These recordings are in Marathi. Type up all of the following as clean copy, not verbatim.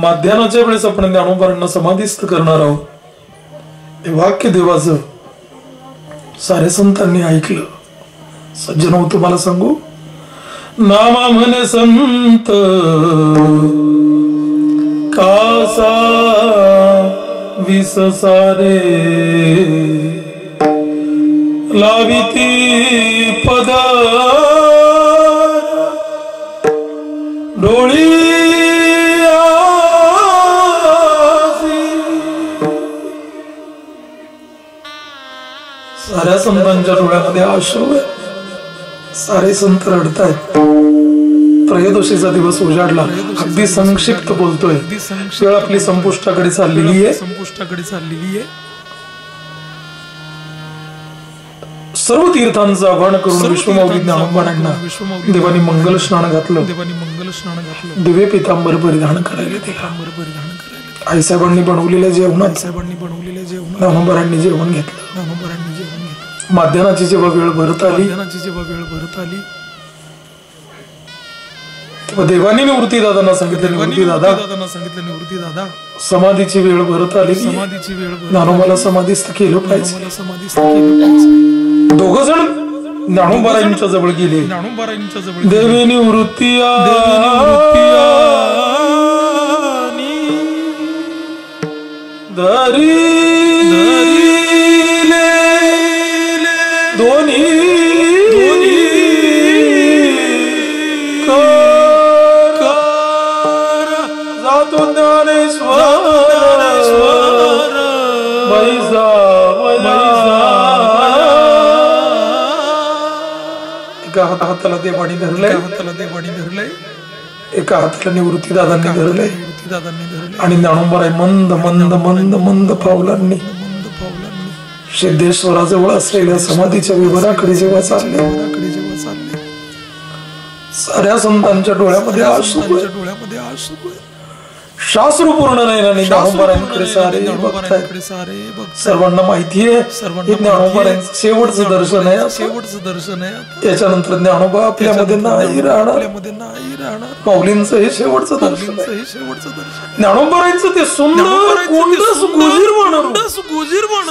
माध्यानाच्या वेळेस आपण ज्ञानोबांना समाधिस्थ करणार आहोत. हे वाक्य देवाचं सारे संतांनी ऐकलं. सज्जन हो, तुम्हाला सांगू, नामा म्हणे संत कासा विस सारे लाविती पद डोळी साऱ्या संतांच्या डोळ्यामध्ये अश्रू आहे. सारे संत रडतायत. त्रयोदशीचा दिवस उजाडला. अगदी संक्षिप्त बोलतोय. वेळ आपली संपुष्टाकडे चाललेली आहे. सर्व तीर्थांचं आवाहन करून विश्वमाऊली ज्ञानोबांना देवानी मंगल स्नान घातलं. दिव्य पितांबर परिधान करायला आईसाहेबांनी बनवलेल्या जेवणात ज्ञानोबांनी जेवण घेतलं. माध्यानाची जेव्हा वेळ भरत आली तेव्हा देवानी निवृत्ती दादांना सांगितलं, निवृत्ती दादा समाधीची वेळ भरत आली, ज्ञानोबाला समाधीस्थ केलं पाहिजे. दोघ जण ज्ञानोबारांच्या जवळ गेले. देवी निवृत्ती दोन्ही जातो ज्ञानेश्वर एका हाताला देवाणी धरलंय, एका हाताला निवृत्ती दादांनी धरलंय आणि ज्ञानोबाराय मंद मंद मंद मंद पावलांनी सिद्धेश्वराजवळ असलेल्या समाधीच्या विवराकडे जेव्हा चालले, साऱ्या संतांच्या डोळ्यामध्ये अश्रू, शास्त्र पूर्ण नयनाने ज्ञानोबारांकडे सारे बघतायत. सर्वांना माहितीये हे ज्ञानोबारांचं शेवटचं दर्शन आहे. याच्यानंतर ज्ञानोबा आपल्यामध्ये नाही राहणार. माऊलींचं हे शेवटचं दर्शन आहे. ज्ञानोबारांचं ते सुंदर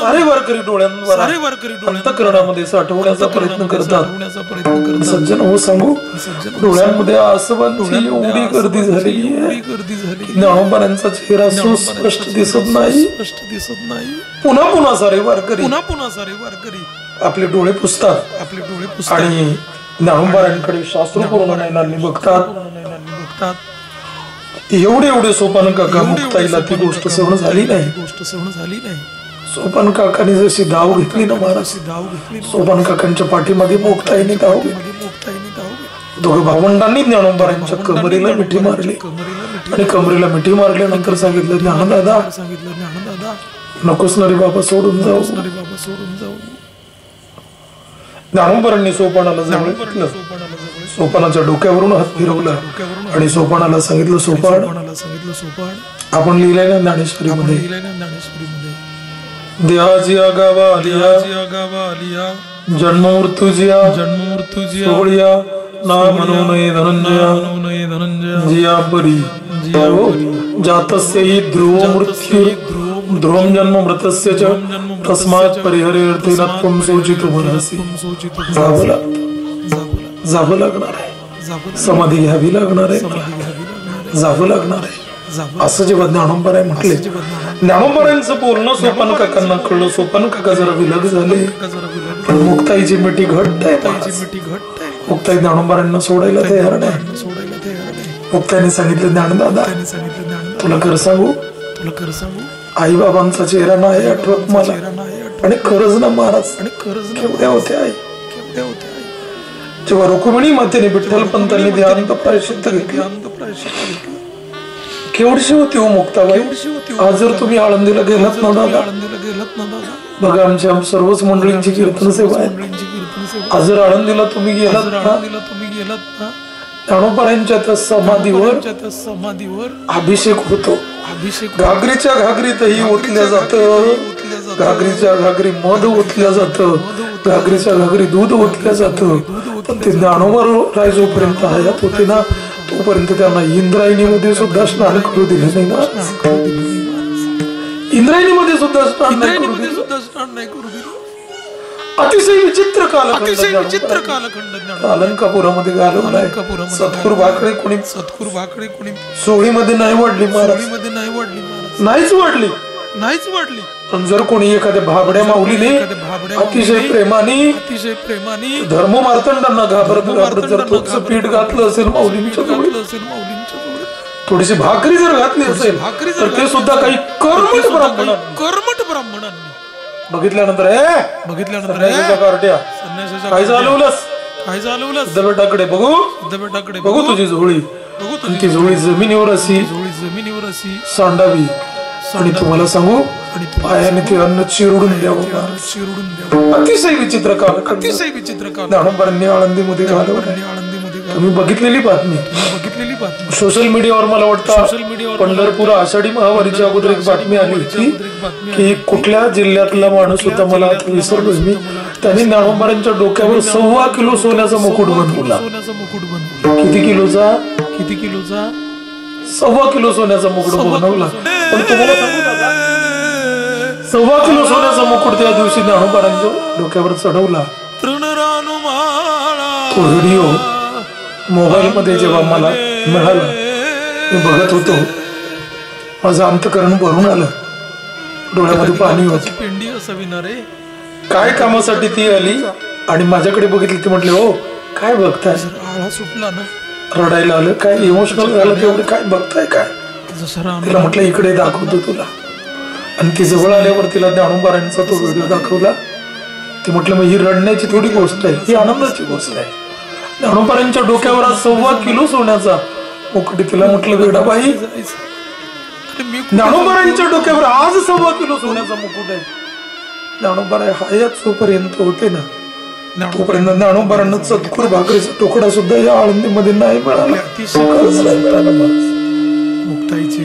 सारे वारकरी डोळ्यांवर अंतःकरणामध्ये साठवण्याचा प्रयत्न करतात. सज्जन हो, सांगू, डोळ्यांमध्ये आसवांची एवढी गर्दी झालेली आहे, ज्ञानोबारांचा चेहरा सुस्पष्ट दिसत नाही. पुन्हा पुन्हा सारे वारकरी आपले डोळे पुसतात आणि ज्ञानोबारांकडे शास्त्रपूर्ण नयनांनी बघतात. एवढे सोपान काका मुक्ताईला ती गोष्ट सहन झाली नाही. सोपान काकांनी जशी धाव घेतली ना महाराज, सोपान काकांच्या पाठीमागे मुक्ताईने धाव घेतली. दोघं भावंडांनी ज्ञानोबारांच्या कमरेला मिठी मारली आणि कमरेला मिठी मारल्यानंतर सांगितलं, ज्ञानदादा नकोस ना रे बाबा, सोडून जाऊ. ज्ञानोबारांनी सोपानाला जवळ घेतलं, सोपानाच्या डोक्यावरून हात फिरवला आणि सोपानाला सांगितलं, सोपान आपण लिहिलंय ना ज्ञानेश्वरी मध्ये, देहाची आगावा आलिया जन्म मृत्यूजिया सोहळिया ना म्हणू नये धनंजया जिया परी जातस्य हि ध्रुव मृत्यू ध्रुवं जन्म मृतस्य च तस्मात् परिहरेऽर्थे त्वं शोचितो मनसि. जावं लागणार आहे, समाधी घ्यावी लागणार आहे, जावं लागणार आहे असं जेव्हा ज्ञानोबाराय म्हटले. ज्ञानोबारांचं बोलणं सोपान काकांना कळलं. सोपान काका जरा विलग झाले, पण मुक्ताईची मिठी घट्ट आहे. मुक्ताई ज्ञानोबारांना सोडायला तयार नाही. मुक्ताईने सांगितलं, ज्ञानदादा तुला खरं सांगू, आई बाबांचा चेहरा नाही आठवत मला, आणि खरंच ना महाराज केवढ्या होत्या आई. जेव्हा रुक्मिणी मातेने विठ्ठल पंतांनी ध्यान प्रायश्चित्त घेतलं, केवढीशी होती हो मुक्ताबाई. आज जर तुम्ही आळंदीला गेलात ना दादा, बघा आमच्या सर्वच मंडळींची कीर्तन सेवा आहे. आज जर आळंदीला तुम्ही गेलात ना, ज्ञानोबारांच्या त्या समाधीवर अभिषेक होतो. घागरीच्या घागरीतही ओतल्या जातं, घागरीच्या घागरी मध ओतल्या जातं, घागरीच्या घागरी दूध ओतल्या जातं. पण ते ज्ञानोबा राय जोपर्यंत हयात होते ना, तोपर्यंत त्यांना इंद्रायणीमध्ये सुद्धा स्नान करू दिले नाही ना. इंद्रायणीमध्ये सुद्धा स्नान नाही करू दिलं. अतिशय विचित्र कालखंड अलंकापुरामध्ये घालवलाय. सतगुरु भाकरे कोणी सोळीमध्ये नाही वाढली महाराज, नाहीच वाढली. पण जर कोणी एखाद्या भाबड्या माऊलीने अतिशय प्रेमाने धर्म मार्तंडांना घाबरत जर थोडस पीठ घातलं असेल माऊलींच्या थोडीशी भाकरी जर घातली असेल तर ते सुद्धा काही कर्मठ ब्राह्मणांनी बघितल्यानंतर काय चालवलंस बेटाकडे बघू तुझी झोळी. ती झोळी जमिनीवर अशी सांडावी आणि तुम्हाला सांगू पायाने ते अन्न चिरडून द्यावं. अतिशय विचित्र काल ज्ञानोबांनी आळंदीमध्ये घालवलं. तुम्ही बघितलेली बातमी सोशल मीडियावर मला वाटतं पंढरपूर आषाढी महावारीच्या अगोदर एक बातमी आली होती की कुठल्या जिल्ह्यातला माणूस होता मला विसरलोच मी. त्यांनी ज्ञानोबांच्या डोक्यावर 1.25 किलो सोन्याचा मुकुट बनवला. किती किलोचा 1.25 किलो सोन्याचा मुकुट बनवला. पण तुम्हाला सांगू नका 1.25 किलो सोन्याचा मुकुट त्या दिवशी ज्ञानोबांच्या डोक्यावर चढवला. तो व्हिडिओ मोबाईल मध्ये जेव्हा मला मिळाला मी बघत होतो माझं अंतकरण भरून आलं, डोळ्यामध्ये पाणी होत. पिंडी असावी रे. काय कामासाठी ती आली आणि माझ्याकडे बघितली. ती म्हटले हो काय बघताय. आळा सुटला ना, रडायला आलं. काय इमोशनल झालं तेवढे काय बघताय काय. तिला म्हटलं इकडे दाखवतो तुला. आणि ती जवळ आल्यावर तिला ज्ञानोबांचा तो व्हिडिओ दाखवला. ती म्हटलं मग ही रडण्याची थोडी गोष्ट आहे, ही आनंदाची गोष्ट आहे. ज्ञानोबांच्या डोक्यावर 1.25 किलो सोन्याचा मुकुट. तिला म्हटलं वेडाबाई ज्ञानोबांच्या डोक्यावर आज 1.25 किलो सोन्याचा मुकुट आहे. ज्ञानोबा हयात जोपर्यंत होते ना तोपर्यंत ज्ञानोबांना सतगुरु भाकरीचा तुकडा सुद्धा या आळंदीमध्ये नाही मिळाला. मुक्ताईचे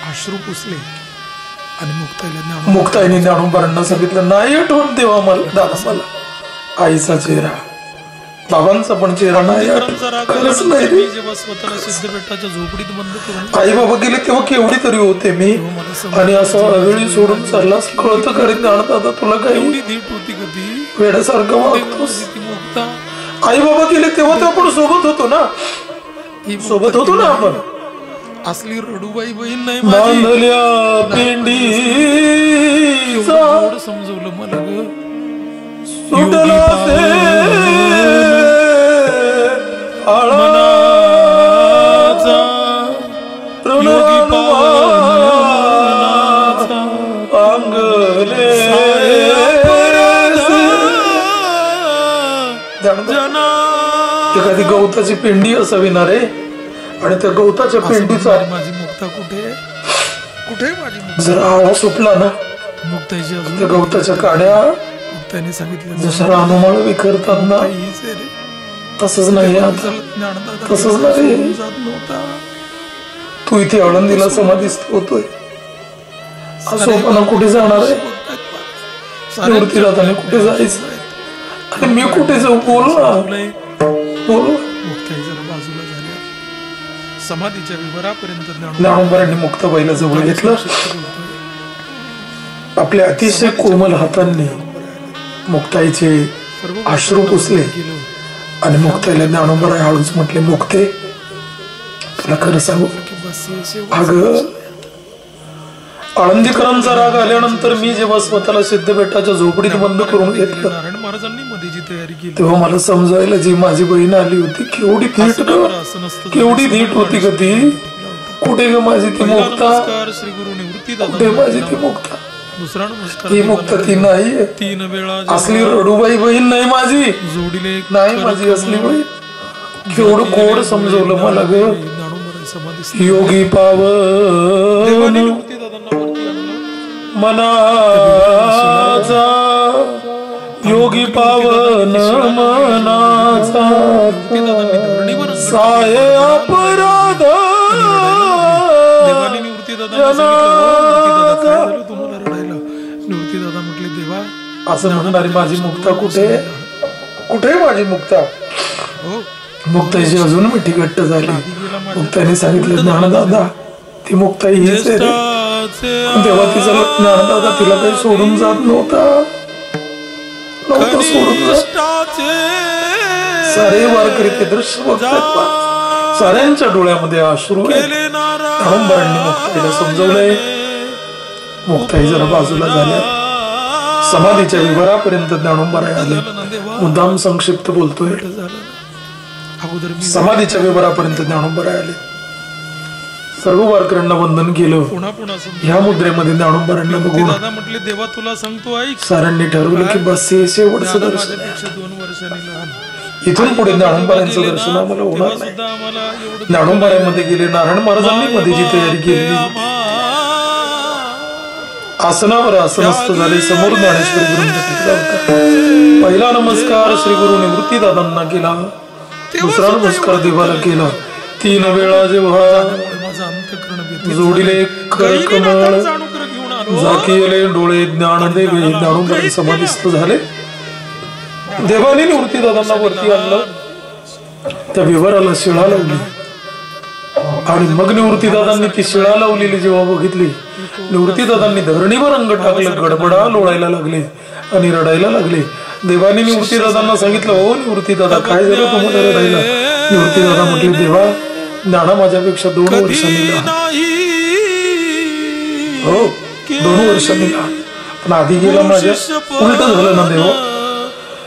अश्रू पुसले आणि मुक्ताईने ज्ञानोबांना सांगितलं नाही आठवण देवा मला दादा मला आईचा चेहरा, बाबांचा पण चेहरा नाही खरंच नाही. आई बाबा गेले तेव्हा केवढी तरी होते मी आणि असं वेळी सोडून चाललास कळतं करीत दादा तुला काही वेड्यासारखं वागतोस. आई बाबा गेले तेव्हा तर आपण सोबत होतो ना आपण. असली रडूबाई बहीण नाही बांधल्या पेंडी समजवलं मला ग सुटला एखादी गवताची पेंडी असावी ना रे. आणि त्या गवताच्या पेंडीचा माझी मुक्ता कुठे माझी जर आळा सुटला ना मुक्ताची त्या गवताच्या काड्या मुक्ताने सांगितलं जसं रानमाळ विखरतात ना तसंच नाही तसंच नाही. तू इथे आळंदीला समाधीस्थ होतोय असं कुठे जाणार आहे. निवृत्ती राहताना कुठे जायचं आणि मी कुठे जाऊ बोल मुक्ताई जरा बाजूला झाल्या. समाधीच्या विवरापर्यंत ज्ञानोबांनी मुक्ताबाईला जवळ घेतलं. आपल्या अतिशय कोमल हातांनी मुक्ताईचे अश्रू पुसले आणि मुक्ताईला ज्ञानोबा हळूच म्हटले मुक्ते तुला खरं सांगू अगं आळंदीकरांचा राग आल्यानंतर मी जेव्हा स्वतःला सिद्धबेटाच्या झोपडीत बंद करून घेतलं नारायण महाराजांनी मध्येची तयारी केली तेव्हा मला समजायला जी माझी बहीण आली होती केवढी धीट होती का ती. कुठे ग माझी ती मुक्ता, श्री गुरु निवृत्ती कुठे माझी ती मुक्ता. दुसरा नमस्कार ती मुक्ता ती नाहीये. 3 वेळा असली रडूबाई बहीण नाही माझी, जोडीले नाही माझी असली बहीण. केवढं गोड समजवलं मला ग. योगी पावन मनाचा योगी पावन मनाचा साय अपराध निवृत्ती दादा म्हटले देवा असं म्हणणारी माझी मुक्ता कुठे कुठे माझी मुक्ता. हो मुक्ताईची अजून मिठी घट्ट झाली. मुक्ताईने सांगितलं ज्ञानदादा ती मुक्ताई हीच आहे रे. तेव्हा तिचा ज्ञानदादा तिला काही सोडून जात नव्हता सोडून जात. सारे वारकरी ते दृश्य बघतात. साऱ्यांच्या डोळ्यामध्ये अश्रू आहेत. ज्ञानोबांनी मुक्ताईला समजवलंय. मुक्ताई जरा बाजूला झाल्या. समाधीच्या विवरापर्यंत ज्ञानोबाराय आले. मुद्दाम संक्षिप्त बोलतोय. समाधीच्या विवरापर्यंत ज्ञानोबाराय आले. सर्व वारकऱ्यांना वंदन केलं. ह्या मुद्रेमध्ये ज्ञानोबारांना बघून म्हटले देवा तुला सांगतो ऐक. साऱ्यांनी ठरवलं की बस हे शेवटचं दर्शन. 2 वर्षांनी इथून पुढे ज्ञानोबारांचं दर्शन आम्हाला होणार नाही. ज्ञानोबारांमध्ये गेले. नारायण महाराजांनी मध्येची तयारी केली. आसनावर आसनस्थ झाले. समोर ज्ञानेश्वरी ग्रंथ टिकला होता. पहिला नमस्कार श्री गुरु निवृत्तीदादांना केला. दुसरा नमस्कार देवाला केला. 3 वेळा जेव्हा जोडीले करकमळ झाकीले डोळे ज्ञानदेवे ज्ञानोबाराय समाधिस्थ झाले. देवाने निवृत्तीदादांना वरती आणलं. त्या विवराला शिळा लावली आणि मग निवृत्तीदादांनी ती शिळा लावलेली जेव्हा बघितली, निवृत्तीदादांनी धरणीवर अंग टाकलं. गडबडा लोळायला लागले आणि रडायला लागले. देवाने निवृत्तीदादांना सांगितलं हो निवृत्तीदादा काय झालं तुम्हाला रडायला? निवृत्तीदादा म्हटले देवा ज्ञाना माझ्यापेक्षा 2 वर्षांनी लहान. हो 2 वर्षांनी लहान. पण आधी गेला माझ्या उलट झालं ना देवा.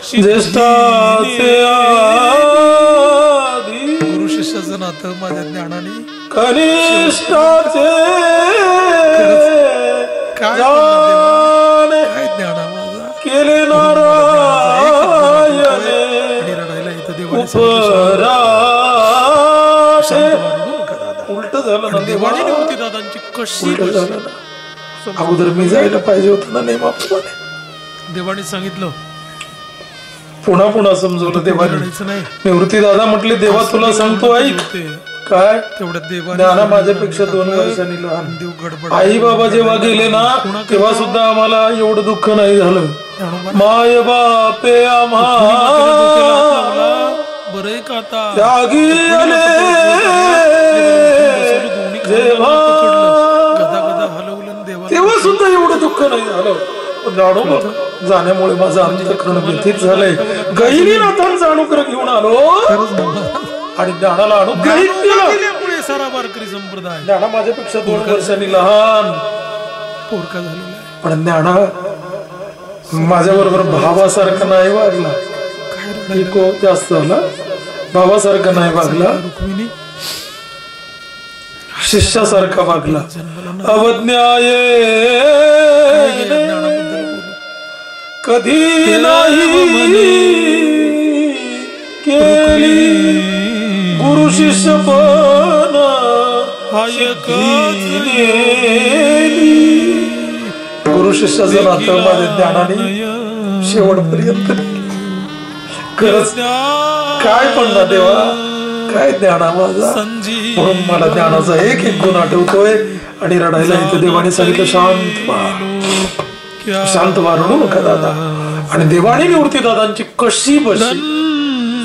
ज्येष्ठाचे आधी गुरु शिष्याचं नातं माझ्या ज्ञानाने कनिष्ठाचे काय ज्ञाना माझा केले नारायणे रडायला इथं देवाने उलट झालं ना. देवाने निवृत्तीदादांची कशी झालं ना. अगोदर मी जायला पाहिजे होतं ना नेमाप्रमाणे. देवाने सांगितलं. पुन्हा पुन्हा समजवलं देवाने. निवृत्तीदादा म्हटले देवा तुला सांगतो ऐक. काय ज्ञाना माझ्यापेक्षा 2 वर्षांनी लहान. आई बाबा जेव्हा गेले ना तेव्हा सुद्धा आम्हाला एवढं दुःख नाही झालं. माय बापे आम्हाला बरे का त्यागी आले जेव्हा तेव्हा सुद्धा एवढं दुःख नाही झालं. जाणू जाण्यामुळे माझं अंतःकरण व्यथित झालंय. गहिनीनाथांचा अनुग्रह घेऊन आलो आणि ज्ञानाला अनुग्रहित केलं. सारा वारकरी संप्रदाय ज्ञाना माझ्यापेक्षा 2 वर्षांनी लहान पोरका झालेला. पण ज्ञाना माझ्या बरोबर भावासारखा नाही वागला. इको जास्त झाला. भावासारखा नाही वागला. रुक्मिणी शिष्यासारखा वागला. अवज्ञाय कधी नाही केली. गुरु शिष्यपणा गुरु शिष्याचं नातं माझ्या ज्ञानाने शेवटपर्यंत. खरंच काय पण ना देवा काय ज्ञाना माझा. म्हणून मला ज्ञानाचा एक गुण आठवतोय आणि रडायला इथे देवाने सांगितलं शांत व्हा. शांत व्हा रडू नका दादा. आणि देवाने निवृत्तीदादांची कशी बशी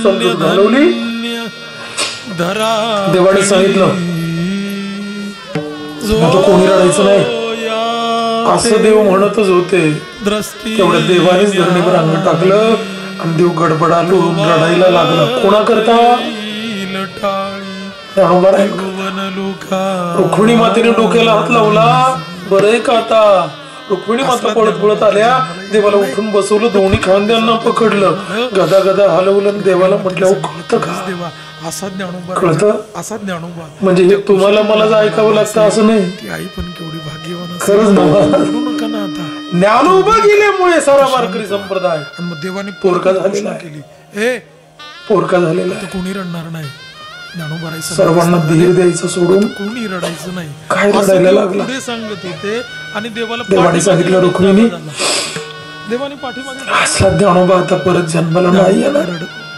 समजून घालवली. देवाने सांगितलं आता कोणी रडायचं नाही असं देव म्हणतच होते. तेवढ्या देवानेच धरणीवर अंग टाकलं आणि देव गडबडा लोळून रडायला लागला. कोणा करता? रुक्मिणी मातेने डोक्याला हात लावला. बरं का आता रुक्मिणी माता पळत पळत आल्या. देवाला उठून बसवलं. दोन्ही खांद्यांना पकडलं. गदा गदा हलवलं. देवाला म्हटलं कळतं का? देवा असा ज्ञानोबा कळतं असा ज्ञानोबा म्हणजे हे तुम्हाला मला ऐकावं लागतं असं नाही. ती आई पण केवढी भाग्यवान. खरंच नका ना आता. ज्ञानोबा गेल्यामुळे सारा वारकरी संप्रदाय आणि मग देवाने पोरका झालेला केली. हे पोरका झालेला कोणी रडणार नाही. ज्ञानोबा सर्वांना धीर द्यायचं सोडून कोणी रडायचं नाही. काय रडायला लागला? पुढे सांगत होते आणि देवाने सांगितलं रुक्मिणी देवाने पाठीमागे असला ज्ञानोबा आता परत जन्माला नाही येणार.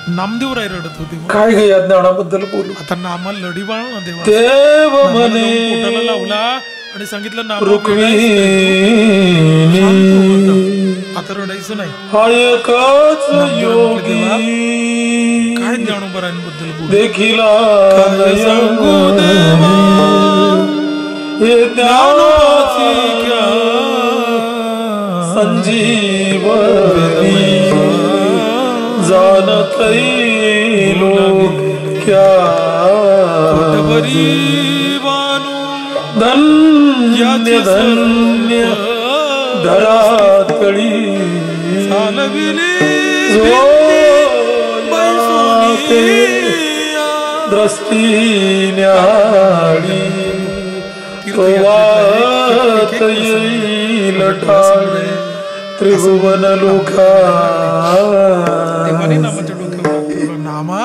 नामदेव राय रडत होते. काय गे या ज्ञानाबद्दल बोलू. आता नामाला लढी बाळ ना देवा. देव म्हणे पोटाला लावला आणि सांगितलं नाम रुक्मिणी आता रडायचं नाही. हा एकच योगी काय काय ज्ञानोबरांबद्दल बोलू देखिला सांगू देवा हे ज्ञानोबाची क्या संजीवनी जानतई लोक क्या धन्य धन्य धरातळी दृष्टी न्याळी वाहत येईल टाळे त्रिभुवन लोका नामा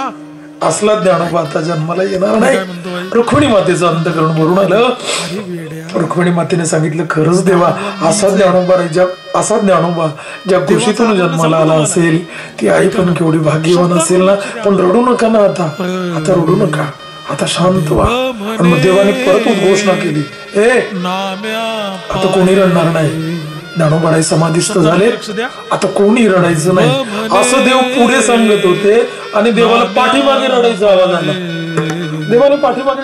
असला ज्ञानोबा आता जन्माला येणार नाही. रुक्मिणी मातेचं अंतकरण भरून आलं. रुक्मिणी मातेने सांगितलं खरंच देवा असा ज्ञानोबा ज्या कुशीतून जन्माला आला असेल ती आई पण केवढी भाग्यवान असेल ना. पण रडू नका ना आता रडू नका, आता शांत व्हा. आणि मग देवाने परत उद्घोषणा केली आता कोणी रडणार नाही. ज्ञानोबा समाधिस्थ झाले, आता कोणी रडायचं नाही असं देव पुढे सांगत होते. आणि देवाला पाठीमागे रडायचा आवाज आला. देवाला पाठीमागे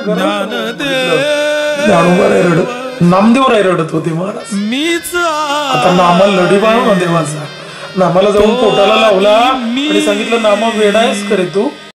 ज्ञानोबा रडत, नामदेव राय रडत होते महाराज. आता नामाला लढी बाळू ना देवाचा. नामाला जाऊन पोटाला लावला आणि सांगितलं नामा वेडायच करे तू.